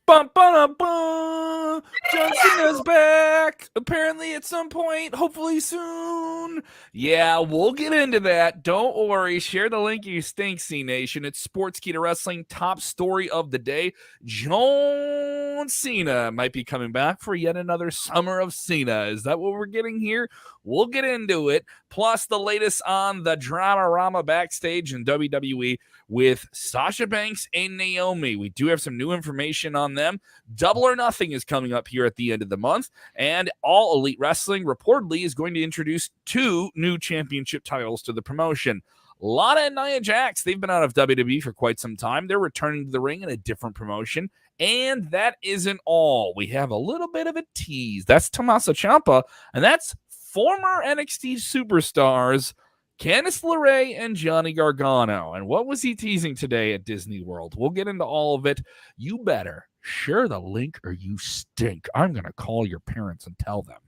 Bum, bum, bum. John Cena's back. Apparently at some point, hopefully soon. Yeah, we'll get into that. Don't worry. Share the link, you stink, C Nation. It's Sportskeeda Wrestling top story of the day. John Cena might be coming back for yet another summer of Cena. Is that what we're getting here? We'll get into it. Plus the latest on the drama-rama backstage in WWE with Sasha Banks and Naomi. We do have some new information on them. Double or Nothing is coming up here at the end of the month, and All Elite Wrestling reportedly is going to introduce 2 new championship titles to the promotion. Lana and Nia Jax, they've been out of WWE for quite some time. They're returning to the ring in a different promotion, and that isn't all. We have a little bit of a tease. That's Tommaso Ciampa, and that's former NXT superstars Candice LeRae and Johnny Gargano. And what was he teasing today at Disney World? We'll get into all of it. You better share the link or you stink. I'm going to call your parents and tell them.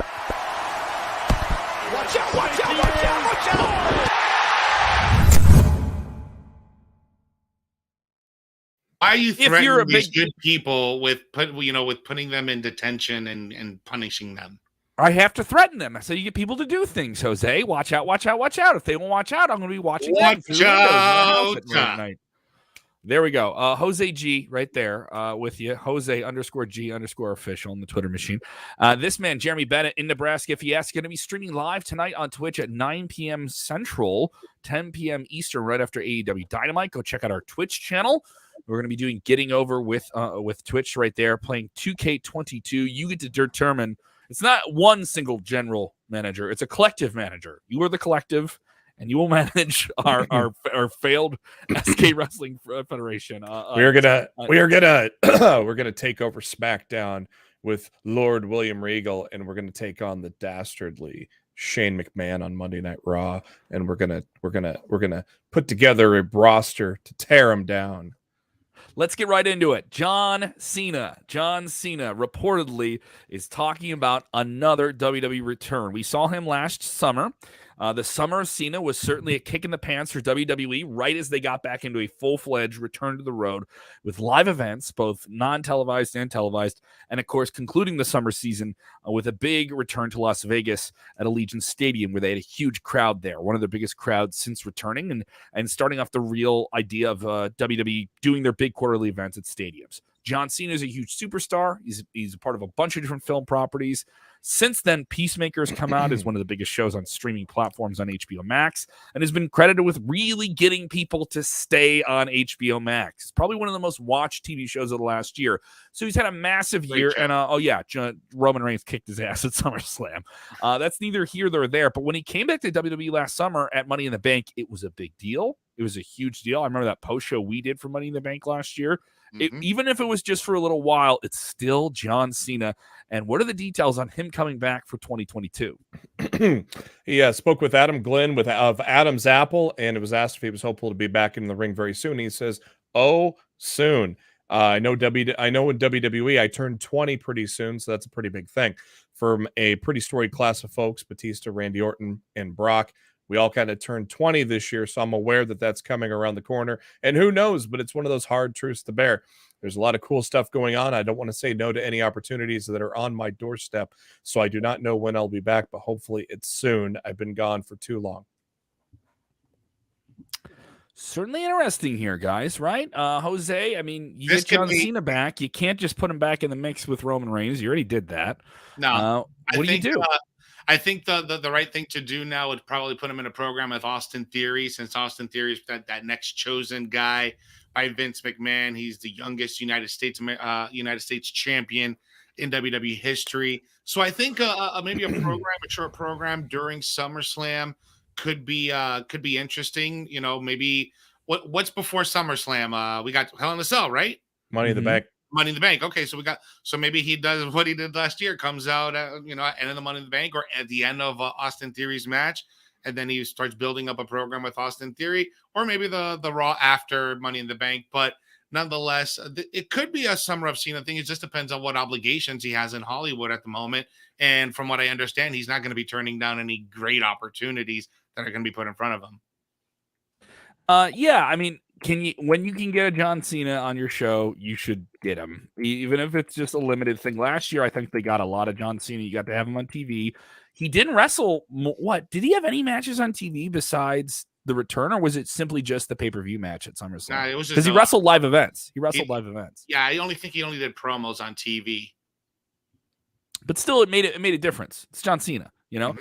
Watch out, watch out, watch out, watch out! Why are you threatening these good people with putting them in detention and punishing them? I have to threaten them. So you get people to do things, Jose. Watch out, watch out, watch out. If they won't watch out, I'm going to be watching them through the windows at night. There we go. Jose G right there with you. Jose_G_official on the Twitter machine. This man, Jeremy Bennett in Nebraska, if he asks, going to be streaming live tonight on Twitch at 9 p.m. Central, 10 p.m. Eastern, right after AEW Dynamite. Go check out our Twitch channel. We're going to be doing Getting Over with Twitch right there, playing 2K22. You get to determine. It's not one single general manager. It's a collective manager. You are the collective, and you will manage our failed SK Wrestling Federation. We're gonna take over SmackDown with Lord William Regal, and we're gonna take on the dastardly Shane McMahon on Monday Night Raw, and we're gonna put together a roster to tear him down. Let's get right into it. John Cena reportedly is talking about another WWE return. We saw him last summer. The summer of Cena was certainly a kick in the pants for WWE right as they got back into a full-fledged return to the road with live events, both non-televised and televised, and of course concluding the summer season with a big return to Las Vegas at Allegiant Stadium where they had a huge crowd there, one of their biggest crowds since returning and starting off the real idea of WWE doing their big quarterly events at stadiums. John Cena is a huge superstar. He's a part of a bunch of different film properties. Since then, Peacemaker's come out as one of the biggest shows on streaming platforms on HBO Max and has been credited with really getting people to stay on HBO Max. It's probably one of the most watched TV shows of the last year. So he's had a massive year. And, Roman Reigns kicked his ass at SummerSlam. That's neither here nor there. But when he came back to WWE last summer at Money in the Bank, it was a big deal. It was a huge deal. I remember that post show we did for Money in the Bank last year. Even if it was just for a little while, it's still John Cena. And what are the details on him coming back for 2022? He spoke with Adam Glyn of Adam's Apple, and it was asked if he was hopeful to be back in the ring very soon. He says, soon. I know in WWE, I turned 20 pretty soon, so that's a pretty big thing. From a pretty storied class of folks, Batista, Randy Orton, and Brock, we all kind of turned 20 this year, so I'm aware that that's coming around the corner. And who knows, but it's one of those hard truths to bear. There's a lot of cool stuff going on. I don't want to say no to any opportunities that are on my doorstep, so I do not know when I'll be back, but hopefully it's soon. I've been gone for too long. Certainly interesting here, guys, right? Jose, I mean, you get John Cena back. You can't just put him back in the mix with Roman Reigns. You already did that. No. What do you do? I think the right thing to do now would probably put him in a program with Austin Theory, since Austin Theory is that next chosen guy by Vince McMahon. He's the youngest United States champion in WWE history. So I think maybe a short program during SummerSlam could be interesting. You know, maybe what's before SummerSlam? We got Hell in a Cell, right? Money in the Bank. Money in the Bank. Okay, so maybe he does what he did last year, comes out at end of the Money in the Bank or at the end of Austin Theory's match, and then he starts building up a program with Austin Theory, or maybe the Raw after Money in the Bank. But nonetheless, it could be a Summer of Cena thing. It just depends on what obligations he has in Hollywood at the moment. And from what I understand, he's not going to be turning down any great opportunities that are going to be put in front of him. Yeah, I mean, when you can get a John Cena on your show, you should get him, even if it's just a limited thing. Last year, I think they got a lot of John Cena. You got to have him on TV. He didn't wrestle. What did he have any matches on TV besides the return, or was it simply just the pay-per-view match at SummerSlam? Nah, it was because just he wrestled live events. He wrestled live events. Yeah, I only think he only did promos on TV. But still, it made a difference. It's John Cena, you know.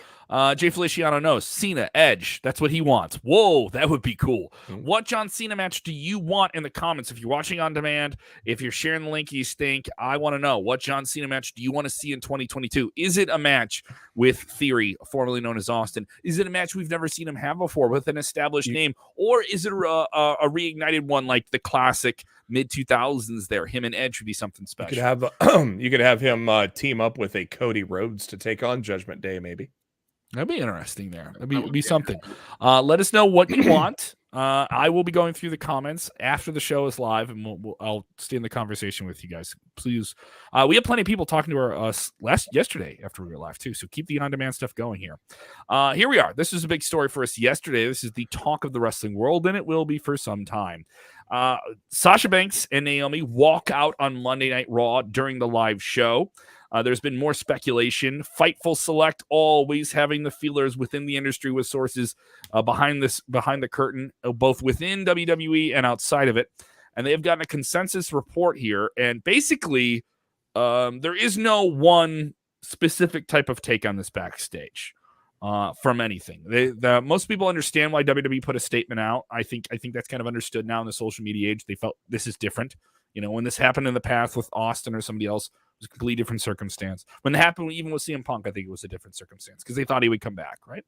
Jay Feliciano knows Cena, Edge. That's what he wants. Whoa, that would be cool. What John Cena match do you want in the comments? If you're watching on demand, if you're sharing the link, you think, I want to know, what John Cena match do you want to see in 2022? Is it a match with Theory, formerly known as Austin? Is it a match we've never seen him have before with an established name? Or is it a reignited one like the classic mid-2000s there? Him and Edge would be something special. You could have him team up with a Cody Rhodes to take on Judgment Day, maybe. That'd be interesting there. That'd be something. Let us know what you want. I will be going through the comments after the show is live, and I'll stay in the conversation with you guys. Please. We have plenty of people talking to us yesterday after we were live, too, so keep the on-demand stuff going here. Here we are. This is a big story for us yesterday. This is the talk of the wrestling world, and it will be for some time. Sasha Banks and Naomi walk out on Monday Night Raw during the live show. There's been more speculation. Fightful Select always having the feelers within the industry with sources behind the curtain, both within WWE and outside of it. And they have gotten a consensus report here. And basically, there is no one specific type of take on this backstage from anything. Most people understand why WWE put a statement out. I think that's kind of understood now in the social media age. They felt this is different. You know, when this happened in the past with Austin or somebody else, it was a completely different circumstance. When it happened even with CM Punk, I think it was a different circumstance because they thought he would come back, right?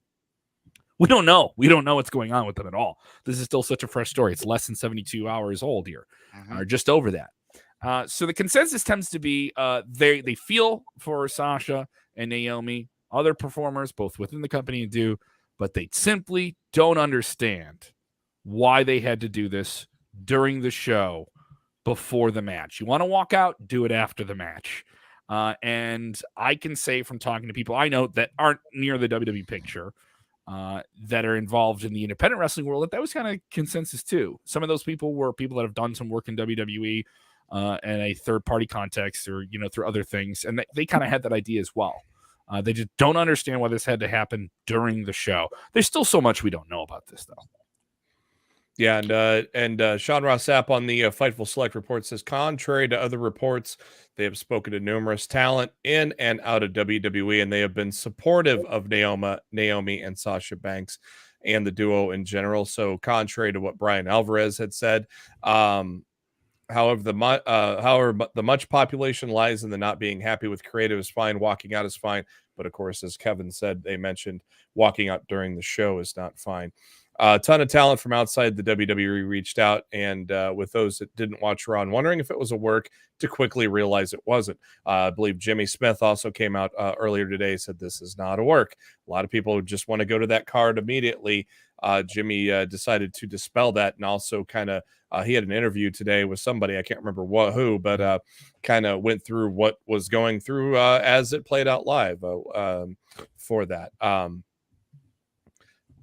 We don't know. We don't know what's going on with them at all. This is still such a fresh story. It's less than 72 hours old here, or just over that. So the consensus tends to be they feel for Sasha and Naomi, other performers, both within the company do, but they simply don't understand why they had to do this during the show before the match. You want to walk out, do it after the match. And I can say from talking to people I know that aren't near the WWE picture, that are involved in the independent wrestling world, that was kind of consensus too. Some of those people were people that have done some work in WWE in a third-party context or, you know, through other things. And they kind of had that idea as well. They just don't understand why this had to happen during the show. There's still so much we don't know about this, though. Yeah, and Sean Ross Sapp on the Fightful Select report says, contrary to other reports, they have spoken to numerous talent in and out of WWE, and they have been supportive of Naomi and Sasha Banks and the duo in general. So contrary to what Brian Alvarez had said, however, the much population lies in the not being happy with creative is fine, walking out is fine. But of course, as Kevin said, they mentioned walking out during the show is not fine. A ton of talent from outside the WWE reached out, and with those that didn't watch Raw and wondering if it was a work, to quickly realize it wasn't. I believe Jimmy Smith also came out earlier today, said this is not a work. A lot of people just want to go to that card immediately. Jimmy decided to dispel that, and also kind of he had an interview today with somebody, I can't remember who, but kind of went through what was going through as it played out live for that.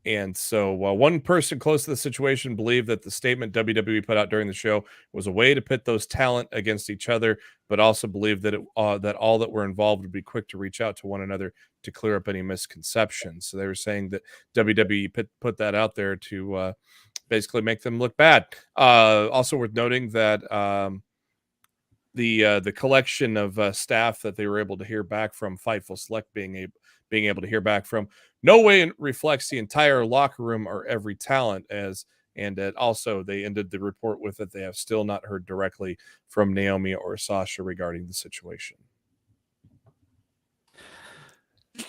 And so one person close to the situation believed that the statement WWE put out during the show was a way to pit those talent against each other, but also believed that that all that were involved would be quick to reach out to one another to clear up any misconceptions. So they were saying that WWE put that out there to basically make them look bad. Also worth noting that the collection of staff that they were able to hear back from, Fightful Select being able to hear back from, no way reflects the entire locker room or every talent, and also they ended the report with that they have still not heard directly from Naomi or Sasha regarding the situation.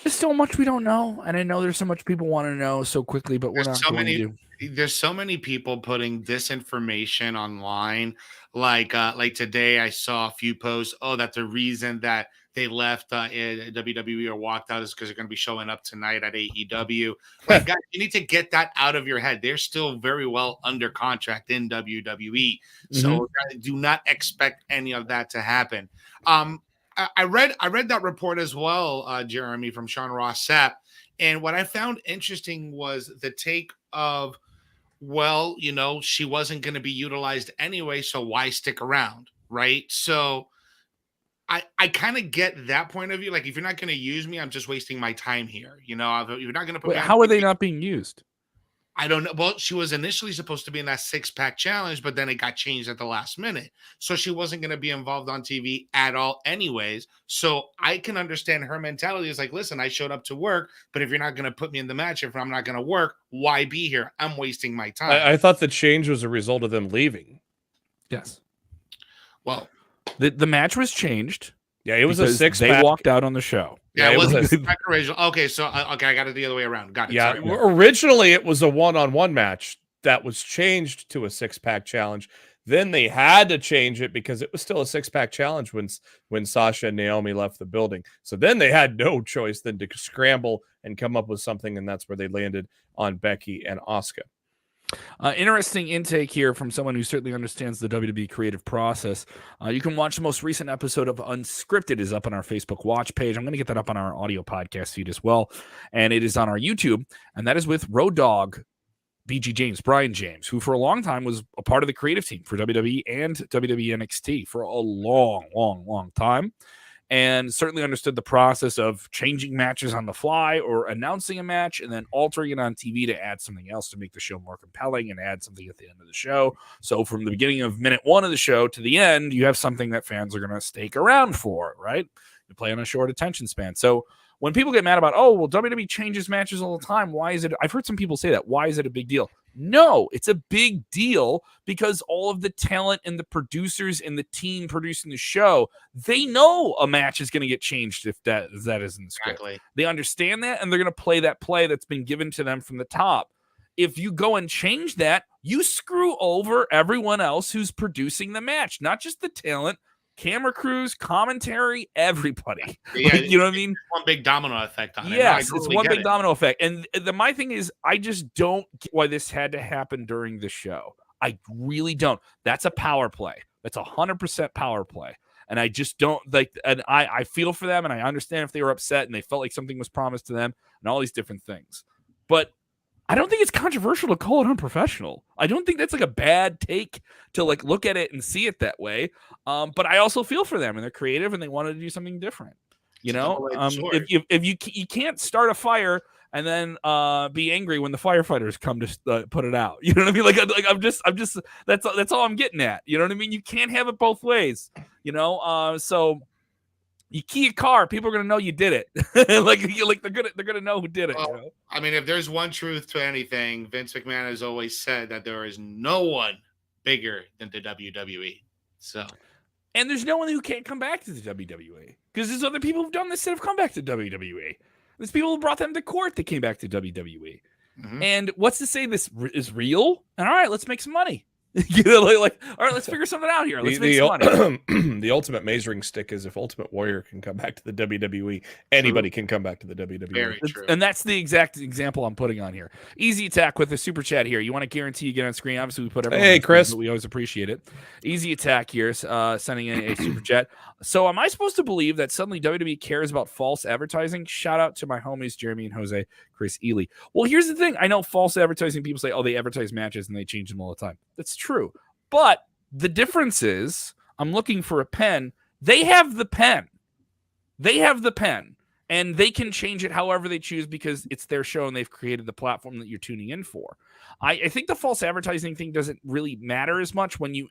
There's so much we don't know, and I know there's so much people want to know so quickly, but we're not going to. There's so many people putting disinformation online. Like today, I saw a few posts. Oh, that the reason that they left WWE or walked out is because they're going to be showing up tonight at AEW. Like, guys, you need to get that out of your head. They're still very well under contract in WWE, so do not expect any of that to happen. I read that report as well, Jeremy, from Sean Ross Sapp, and what I found interesting was the take of well, she wasn't going to be utilized anyway, so why stick around, right? So I kind of get that point of view. Like, if you're not going to use me, I'm just wasting my time here. If you're not going to put Wait, me on how are TV, they not being used? I don't know. Well, she was initially supposed to be in that 6-pack challenge, but then it got changed at the last minute. So she wasn't going to be involved on TV at all anyways. So I can understand her mentality is like, listen, I showed up to work, but if you're not going to put me in the match, if I'm not going to work, why be here? I'm wasting my time. I thought the change was a result of them leaving. Yes. Well, the match was changed. Yeah, it was a because 6-pack. They walked out on the show. yeah, it was a- a 6-pack original. Okay, so I got it the other way around. Got it. Yeah, Sorry. originally it was a 1-on-1 match that was changed to a 6-pack challenge. Then they had to change it because it was still a 6-pack challenge when Sasha and Naomi left the building. So then they had no choice than to scramble and come up with something, and that's where they landed on Becky and Asuka. Interesting intake here from someone who certainly understands the WWE creative process. You can watch the most recent episode of Unscripted is up on our Facebook watch page. I'm going to get that up on our audio podcast feed as well. And it is on our YouTube. And that is with Road Dogg, BG James, Brian James, who for a long time was a part of the creative team for WWE and WWE NXT for a long time. And certainly understood the process of changing matches on the fly or announcing a match and then altering it on TV to add something else to make the show more compelling and add something at the end of the show. So from the beginning of minute 1 of the show to the end, you have something that fans are going to stake around for, right? You play on a short attention span. So when people get mad about, oh, well, WWE changes matches all the time, why is it? I've heard some people say that. Why is it a big deal? No, it's a big deal because all of the talent and the producers and the team producing the show, they know a match is going to get changed if that is in the script. Exactly. They understand that, and they're going to play that play that's been given to them from the top. If you go and change that, you screw over everyone else who's producing the match, not just the talent, camera crews, commentary, everybody. Yeah, you know what I mean? One big domino effect on it. Yes, No, I it's totally one get big it. domino effect. And my thing is, I just don't get why this had to happen during the show. I really don't. That's a power play. That's 100% power play. And I just don't like, and I feel for them, and I understand if they were upset and they felt like something was promised to them and all these different things. But I don't think it's controversial to call it unprofessional. I don't think that's like a bad take to like look at it and see it that way. But I also feel for them, and they're creative and they wanted to do something different. You know, if you can't start a fire and then be angry when the firefighters come to put it out. You know what I mean? Like I'm just that's all I'm getting at. You know what I mean? You can't have it both ways. You know, so you key a car, people are gonna know you did it. they're gonna know who did it. Well, You know? I mean, if there's one truth to anything, Vince McMahon has always said that there is no one bigger than the WWE. So, And there's no one who can't come back to the WWE because there's other people who've done this that have come back to WWE. There's people who brought them to court that came back to WWE. mhm. And what's to say this is real? And all right, let's make some money. You know, like all right, let's figure something out here. Let's make some money. The ultimate measuring stick is if Ultimate Warrior can come back to the WWE, anybody can come back to the WWE. Very true. And that's the exact example I'm putting on here. Easy Attack with a super chat here. You want to guarantee you get on screen? Obviously, we put everyone Hey, on screen, Chris. but we always appreciate it. Easy Attack here, sending in a super chat. So, am I supposed to believe that suddenly WWE cares about false advertising? Shout out to my homies Jeremy and Jose, Chris Ely. Well, here's the thing. I know false advertising. People say, "Oh, they advertise matches and they change them all the time." That's true. But the difference is, I'm looking for a pen. They have the pen. They have the pen. And they can change it however they choose because it's their show and they've created the platform that you're tuning in for. I think the false advertising thing doesn't really matter as much when you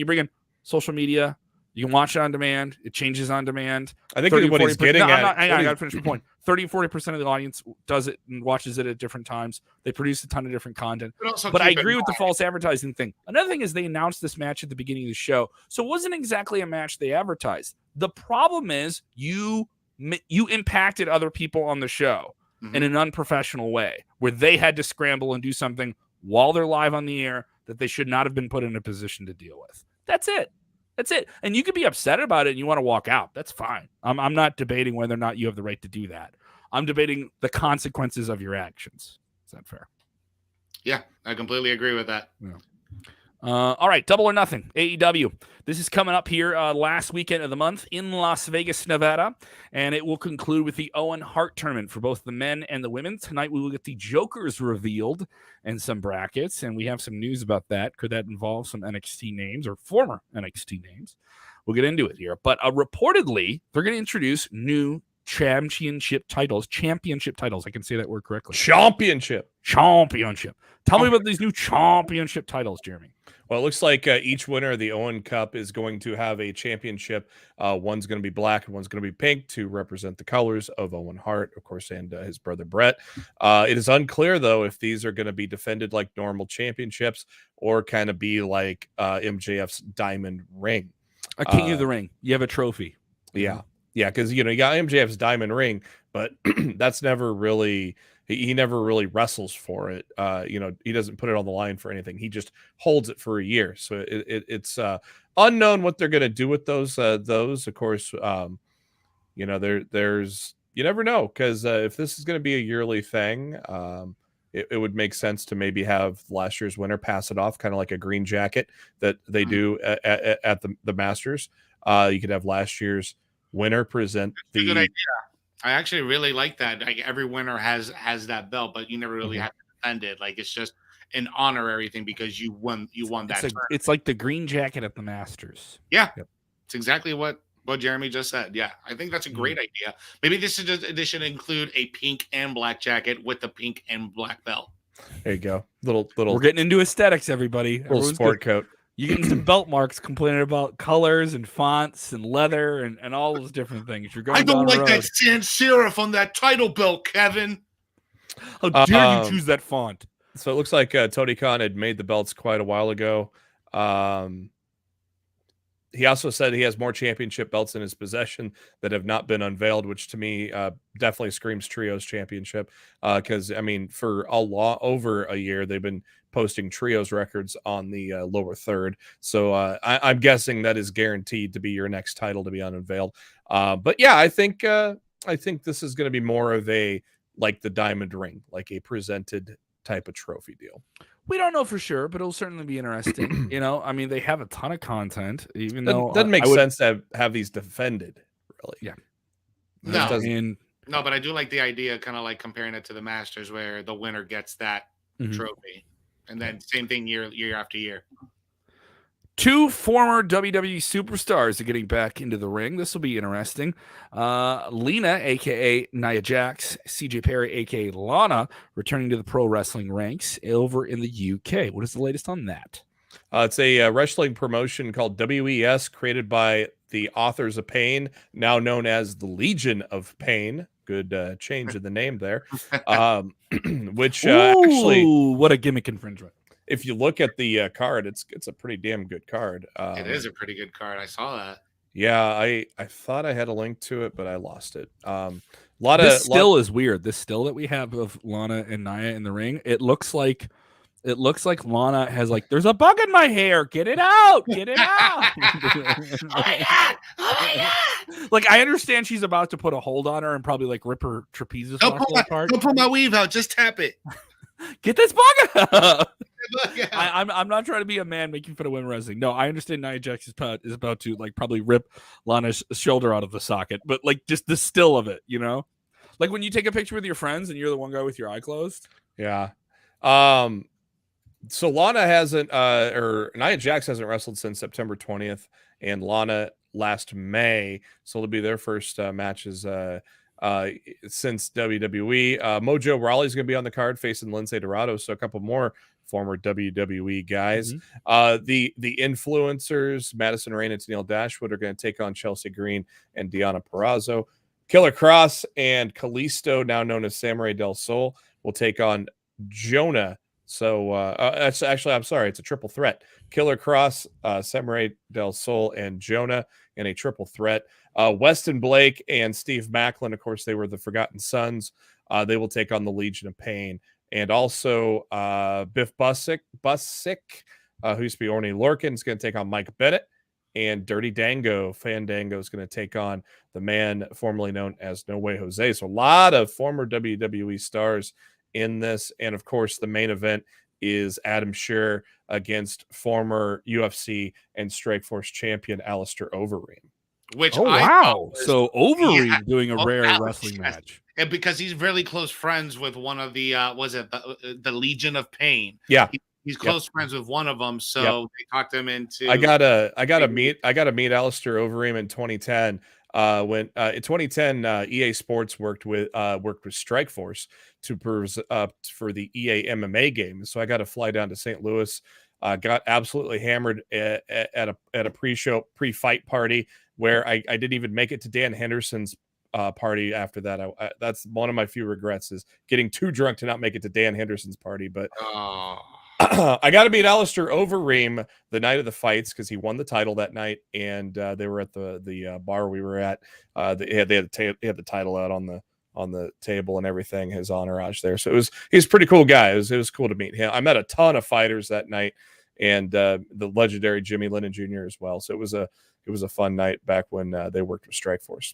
bring in social media. You can watch it on demand. It changes on demand. I think what he's getting at. I got to finish my point. 30-40% of the audience does it and watches it at different times. They produce a ton of different content. But I agree with the false advertising thing. Another thing is they announced this match at the beginning of the show. So it wasn't exactly a match they advertised. The problem is you impacted other people on the show in an unprofessional way where they had to scramble and do something while they're live on the air that they should not have been put in a position to deal with. That's it. That's it. And you could be upset about it and you want to walk out. That's fine. I'm not debating whether or not you have the right to do that. I'm debating the consequences of your actions. Is that fair? Yeah, I completely agree with that. Yeah. All right, Double or Nothing, AEW. This is coming up here last weekend of the month in Las Vegas, Nevada, and it will conclude with the Owen Hart tournament for both the men and the women. Tonight we will get the Jokers revealed and some brackets, and we have some news about that. Could that involve some NXT names or former NXT names? We'll get into it here. But reportedly, they're going to introduce new championship titles. I can say that word correctly. Championship. Tell me about these new championship titles, Jeremy. Well, it looks like each winner of the Owen Cup is going to have a championship. One's going to be black and one's going to be pink to represent the colors of Owen Hart, of course, and his brother Brett. It is unclear, though, if these are going to be defended like normal championships or kind of be like MJF's diamond ring. A king of the ring. You have a trophy. Yeah. Yeah, because, you got MJF's diamond ring, but that's never really... He never really wrestles for it. He doesn't put it on the line for anything. He just holds it for a year. So it's unknown what they're going to do with those. Of course, there's you never know, because if this is going to be a yearly thing, it would make sense to maybe have last year's winner pass it off, kind of like a green jacket that they do at the Masters. You could have last year's winner present That's a good the. idea. I actually really like that. Like every winner has that belt, but you never really have to defend it. Like it's just an honorary thing because you won that. It's like the green jacket at the Masters. Yeah, it's exactly what Jeremy just said. Yeah, I think that's a great idea. Maybe this should include a pink and black jacket with the pink and black belt. There you go. Little. We're getting into aesthetics, every little sport coat. You get some belt marks complaining about colors and fonts and leather and all those different things. You're going. I don't like that sans serif on that title belt, Kevin. How dare you choose that font? So it looks like Tony Khan had made the belts quite a while ago. He also said he has more championship belts in his possession that have not been unveiled, which to me definitely screams Trios Championship. Because, for over a year, they've been posting Trios records on the lower third. So I'm guessing that is guaranteed to be your next title to be unveiled. But yeah, I think this is going to be more of like the diamond ring, like a presented type of trophy deal. We don't know for sure, but it'll certainly be interesting. They have a ton of content, even though doesn't make sense to have these defended, really. Yeah. No, but I do like the idea, kind of like comparing it to the Masters, where the winner gets that trophy, and then same thing year after year. Two former WWE superstars are getting back into the ring. This will be interesting. Lena, a.k.a. Nia Jax, CJ Perry, a.k.a. Lana, returning to the pro wrestling ranks over in the UK. What is the latest on that? It's a wrestling promotion called WES, created by the Authors of Pain, now known as the Legion of Pain. Good change in the name there. Which actually... what a gimmick infringement. If you look at the card, it's a pretty damn good card. It is a pretty good card. I saw that. Yeah, I thought I had a link to it, but I lost it. This still is weird. This still that we have of Lana and Nia in the ring, it looks like Lana has there's a bug in my hair. Get it out. Get it out. I understand she's about to put a hold on her and probably rip her trapezius apart. Don't pull my weave out. Just tap it. Get this bug out. I'm not trying to be a man making fun of women wrestling. No, I understand Nia Jax is about to probably rip Lana's shoulder out of the socket, but just the still of it, when you take a picture with your friends and you're the one guy with your eye closed. Yeah. So Lana hasn't, or Nia Jax hasn't wrestled since September 20th, and Lana last May. So it'll be their first matches since WWE. Mojo Rawley's going to be on the card facing Lince Dorado. So a couple more former WWE guys. The influencers, Madison Rayne and Tennille Dashwood, are going to take on Chelsea Green and Deonna Purrazzo. Killer Cross and Kalisto, now known as Samurai Del Sol, will take on Jonah. So I'm sorry, it's a triple threat. Killer Cross, Samurai Del Sol, and Jonah in a triple threat. Weston Blake and Steve Macklin, of course, they were the Forgotten Sons. They will take on the Legion of Pain. And also Biff Busick, who used to be Orny Lorcan, is going to take on Mike Bennett. And Dirty Dango, Fandango, is going to take on the man formerly known as No Way Jose. So a lot of former WWE stars in this. And, of course, the main event, is Adam Scherr against former UFC and Strikeforce champion Alistair Overeem. Which Oh, I wow. thought was- So Overeem Yeah. doing a Oh, rare that was wrestling just- match. and because he's really close friends with one of the the Legion of Pain. Yeah. He's close friends with one of them, so they talked him into. I gotta meet Alistair Overeem in 2010. When in 2010, EA Sports worked with Strikeforce for the EA MMA game. So I got to fly down to St. Louis. Got absolutely hammered at a pre-fight party where I didn't even make it to Dan Henderson's party after that. That's one of my few regrets, is getting too drunk to not make it to Dan Henderson's party. But I got to meet Alistair Overeem the night of the fights because he won the title that night, and they were at the bar we were at. They had the title out on the table and everything, his entourage there. So he's a pretty cool guy. It was cool to meet him. I met a ton of fighters that night, and the legendary Jimmy Lennon Jr. as well. So it was a fun night back when they worked with Strikeforce.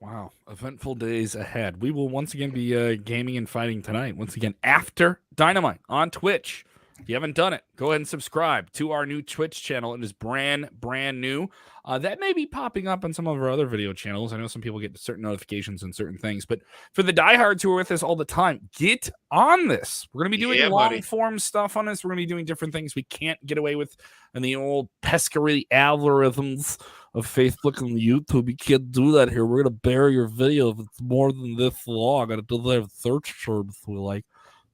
Wow. Eventful days ahead. We will once again be gaming and fighting tonight. Once again, after Dynamite on Twitch. If you haven't done it, go ahead and subscribe to our new Twitch channel. It is brand new. That may be popping up on some of our other video channels. I know some people get certain notifications and certain things, but for the diehards who are with us all the time, get on this. We're going to be doing long form stuff on this. We're going to be doing different things we can't get away with in the old pescary algorithms of Facebook and YouTube. You can't do that here. We're going to bury your video if it's more than this long. I don't have search terms we like.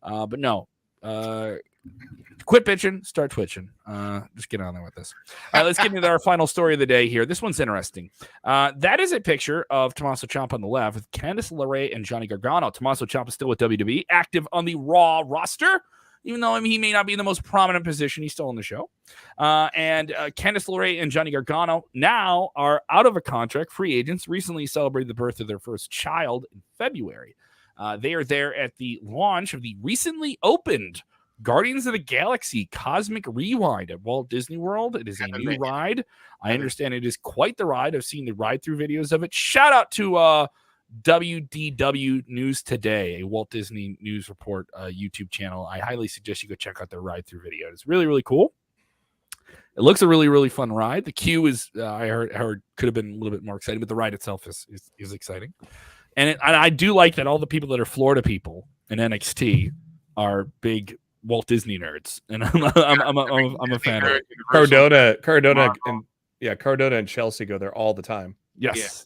But no. Quit bitching, start twitching. Just get on there with this. Let's get into our final story of the day here. This one's interesting. That is a picture of Tommaso Ciampa on the left with Candice LeRae and Johnny Gargano. Tommaso Ciampa still with WWE, active on the Raw roster, even though he may not be in the most prominent position. He's still on the show. And Candice LeRae and Johnny Gargano now are out of a contract, free agents, recently celebrated the birth of their first child in February. They are there at the launch of the recently opened Guardians of the Galaxy Cosmic Rewind at Walt Disney World. It is a new ride. I understand it is quite the ride. I've seen the ride-through videos of it. Shout out to WDW News Today, a Walt Disney News Report YouTube channel. I highly suggest you go check out their ride-through video. It's really, really cool. It looks a really, really fun ride. The queue is, I heard could have been a little bit more exciting, but the ride itself is exciting. And I do like that all the people that are Florida people in NXT are big Walt Disney nerds, and I'm a fan of it. Cardona and Chelsea go there all the time. Yes.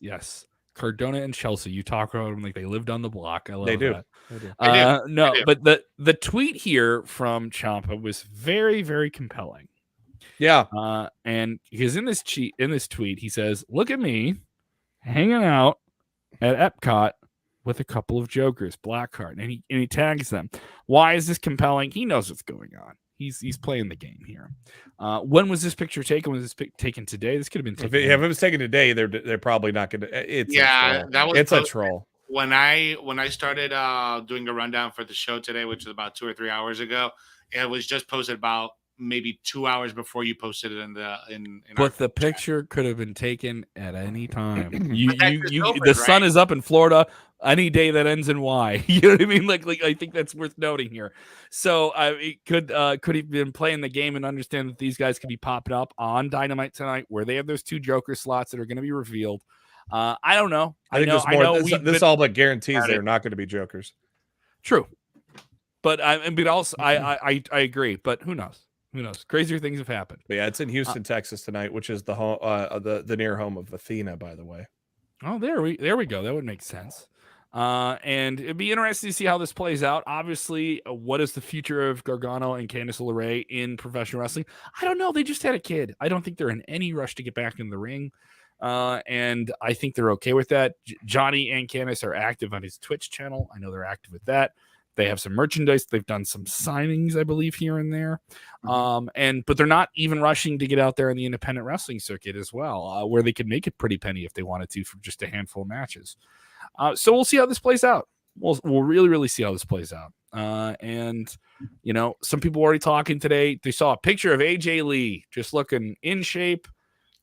Cardona and Chelsea. You talk about them like they lived on the block. I love that. They do. But the tweet here from Ciampa was very, very compelling. Yeah. And because in this tweet, he says, "Look at me hanging out at Epcot with a couple of jokers, Blackheart," and he tags them. Why is this compelling? He knows what's going on. He's playing the game here. When was this picture taken? Was this taken today? This could have been taken. If it was taken today, they're probably not going to. It's a troll. When I started doing a rundown for the show today, which was about 2 or 3 hours ago, it was just posted about maybe 2 hours before you posted it in but the picture could have been taken at any time. The right? sun is up in Florida any day that ends in Y. You know what I mean? Like I think that's worth noting here. So it could have been playing the game and understand that these guys could be popping up on Dynamite tonight, where they have those 2 Joker slots that are going to be revealed. I don't know. I think this all but guarantees they're not going to be Jokers. True, but I agree. But who knows? Who knows? Crazier things have happened. But yeah, it's in Houston, Texas tonight, which is the home, the near home of Athena, by the way. Oh, there we go. That would make sense. And it'd be interesting to see how this plays out. Obviously, what is the future of Gargano and Candice LeRae in professional wrestling? I don't know. They just had a kid. I don't think they're in any rush to get back in the ring. And I think they're okay with that. Johnny and Candice are active on his Twitch channel. I know they're active with that. They have some merchandise. They've done some signings, I believe, here and there. But they're not even rushing to get out there in the independent wrestling circuit as well, where they could make it pretty penny if they wanted to for just a handful of matches. So we'll see how this plays out. We'll really, really see how this plays out. And, some people were already talking today. They saw a picture of AJ Lee just looking in shape.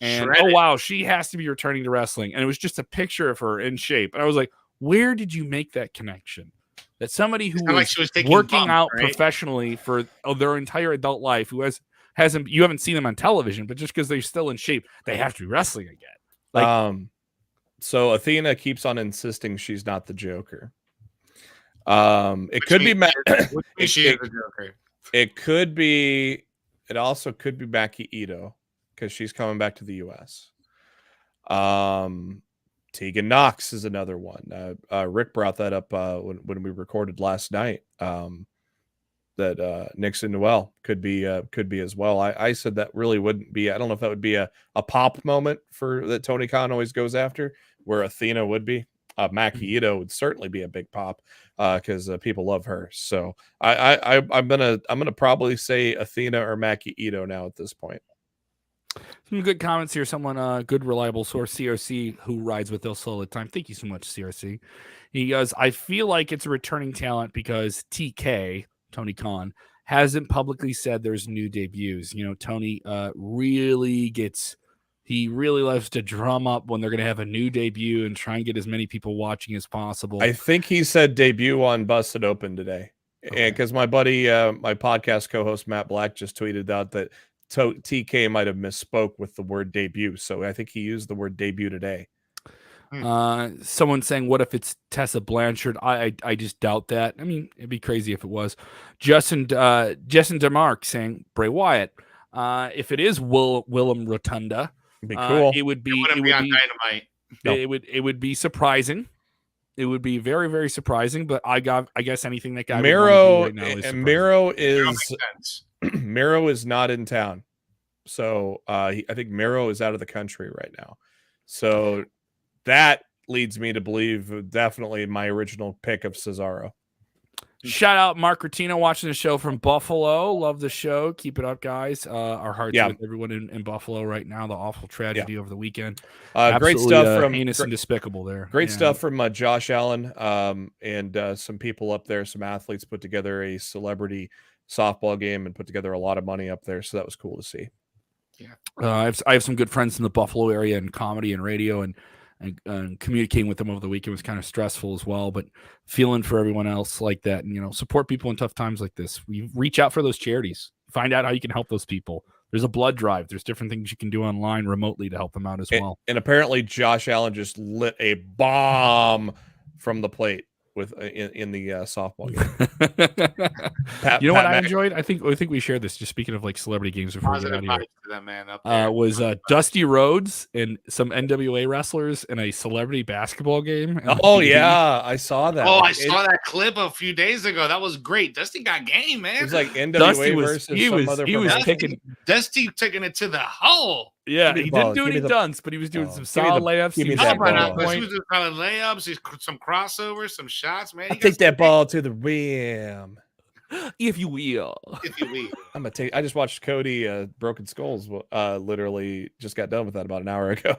And, shredded. Oh, wow, she has to be returning to wrestling. And it was just a picture of her in shape. And I was like, where did you make that connection? that somebody who It's not like was she was taking working bumps, out right? professionally for their entire adult life, who hasn't you haven't seen them on television, but just because they're still in shape, they have to be wrestling again. Like, so Athena keeps on insisting she's not the Joker. It could be It could be. It also could be Maki Ito because she's coming back to the U.S. Tegan Knox is another one. Rick brought that up when we recorded last night. That Nixon Noel could be as well. I said that really wouldn't be. I don't know if that would be a pop moment for that Tony Khan always goes after, where Athena would be. Maki Ito would certainly be a big pop because people love her. So I'm gonna probably say Athena or Maki Ito now at this point. some good comments here. Someone, good reliable source, CRC, who rides with us all the time. Thank you so much, CRC. He goes, I feel like it's a returning talent because TK, Tony Khan, hasn't publicly said there's new debuts. You know, Tony he really loves to drum up when they're going to have a new debut and try and get as many people watching as possible. I think he said debut on Busted Open today. Okay. And because my buddy, my podcast co-host Matt Black just tweeted out that TK might have misspoke with the word debut. So I think he used the word debut today. Someone saying, what if it's Tessa Blanchard? I just doubt that. I mean, it'd be crazy if it was. Justin DeMark saying Bray Wyatt. If it is Willem Rotunda, It'd be cool. It would be on Dynamite. No. It would be surprising. It would be very, very surprising. But I guess anything that guy Miro right now is surprising. Miro is not in town, so I think Miro is out of the country right now. So that leads me to believe definitely my original pick of Cesaro. Shout out Mark Rotino watching the show from Buffalo. Love the show. Keep it up, guys. Our hearts with everyone in Buffalo right now. The awful tragedy over the weekend. Great stuff from heinous and despicable there. Great stuff from Josh Allen and some people up there. Some athletes put together a celebrity softball game and put together a lot of money up there. So that was cool to see. Yeah, I have some good friends in the Buffalo area in comedy and radio, and communicating with them over the weekend was kind of stressful as well, but feeling for everyone else like that. And, you know, support people in tough times like this. We reach out for those charities, find out how you can help those people. There's a blood drive. There's different things you can do online remotely to help them out as well. And apparently Josh Allen just lit a bomb from the plate with in the softball game. You know what I enjoyed? I think we shared this. Just speaking of like celebrity games before we get out of here. That man up there. Was Dusty Rhodes and some NWA wrestlers in a celebrity basketball game. Oh yeah, I saw that. Oh, I saw that clip a few days ago. That was great. Dusty got game, man. It was like NWA Dusty versus he was taking Dusty taking it to the hole. Yeah, he didn't do any dunks, but he was doing some solid layups. He was doing solid layups, some crossovers, some shots, man. I'll take that ball to the rim. If you will. If you will. I'm gonna take. I just watched Cody Broken Skulls. Literally just got done with that about an hour ago.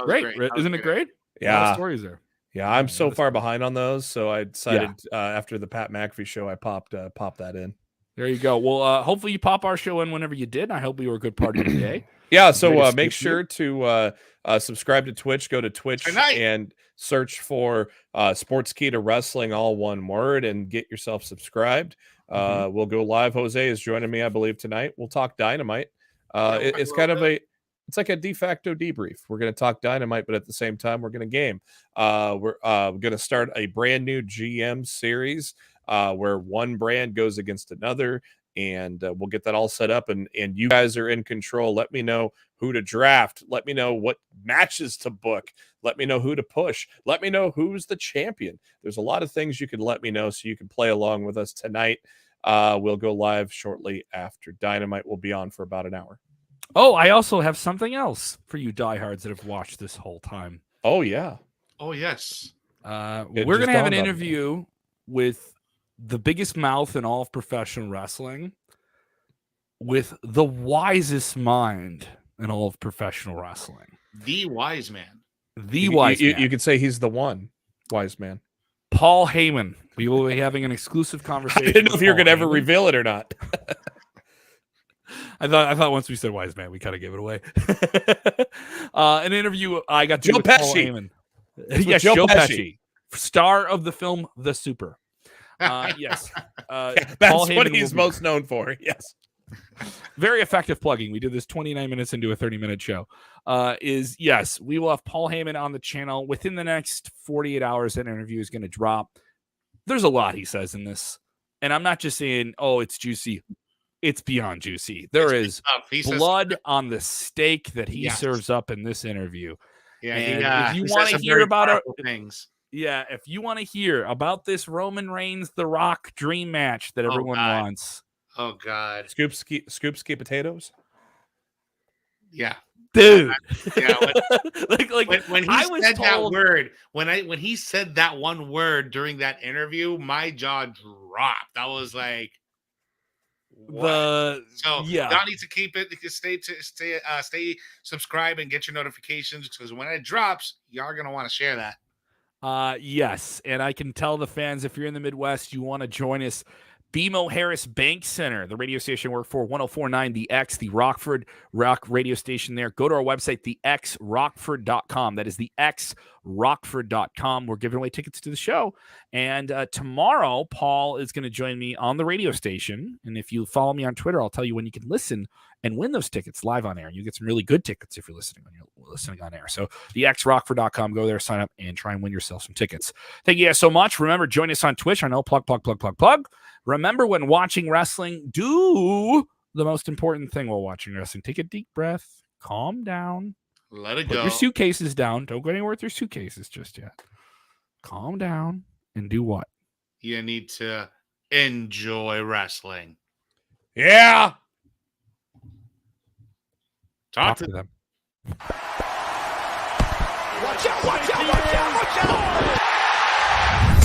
Great. Isn't it great? Yeah. A lot of stories there. Yeah, I'm so far behind on those, so I decided after the Pat McAfee show, I popped that in. There you go. Well, hopefully you pop our show in whenever you did. I hope we were a good part of your day. Yeah, so make sure to subscribe to Twitch. Go to Twitch and search for Sportskeeda Wrestling, all one word, and get yourself subscribed. We'll go live. Jose is joining me, I believe, tonight. We'll talk Dynamite. It's kind of it's like a de facto debrief. We're going to talk Dynamite, but at the same time, we're going to game. We're going to start a brand new GM series where one brand goes against another. And we'll get that all set up, and you guys are in control. Let me know who to draft. Let me know what matches to book. Let me know who to push. Let me know who's the champion. There's a lot of things you can let me know so you can play along with us tonight. We'll go live shortly after Dynamite. We'll be on for about an hour. Oh, I also have something else for you diehards that have watched this whole time. Oh, yeah. Oh, yes. We're going to have an interview with the biggest mouth in all of professional wrestling, with the wisest mind in all of professional wrestling. The wise man. The wise man. You could say he's the one wise man. Paul Heyman. We will be having an exclusive conversation. I didn't know if you're going to ever reveal it or not. I thought once we said wise man, we kind of gave it away. An interview I got to Joe with Pesci. Paul Heyman. Yes, Joe Pesci, star of the film The Super. Yes. That's Paul what Heyman he's will be- most known for. Yes. Very effective plugging. We did this 29 minutes into a 30-minute show. Yes, we will have Paul Heyman on the channel within the next 48 hours. That interview is going to drop. There's a lot he says in this. And I'm not just saying, oh, it's juicy. It's beyond juicy. There is blood on the steak that he serves up in this interview. Yeah, and if you want to hear about things. Yeah, if you want to hear about this Roman Reigns The Rock dream match that everyone wants. Oh God. Scoopski potatoes. Yeah. Dude. Yeah, when he said told... that word, when he said that one word during that interview, my jaw dropped. I was like, what? Y'all need to keep it. Stay subscribed and get your notifications, because when it drops, y'all are gonna want to share that. Yes, and I can tell the fans, if you're in the Midwest, you want to join us. BMO Harris Bank Center, the radio station I work for, 104.9 The X, the Rockford Rock radio station there. Go to our website, thexrockford.com. That is thexrockford.com. We're giving away tickets to the show. And tomorrow, Paul is going to join me on the radio station. And if you follow me on Twitter, I'll tell you when you can listen and win those tickets live on air. You get some really good tickets if you're listening on air. So thexrockford.com, go there, sign up, and try and win yourself some tickets. Thank you guys so much. Remember, join us on Twitch. I know, plug. Remember, when watching wrestling, do the most important thing while watching wrestling. Take a deep breath, calm down, let it put go. Your suitcases down. Don't go anywhere with your suitcases just yet. Calm down and do what? You need to enjoy wrestling. Yeah. Talk to them. Watch out, watch out, watch out, watch out!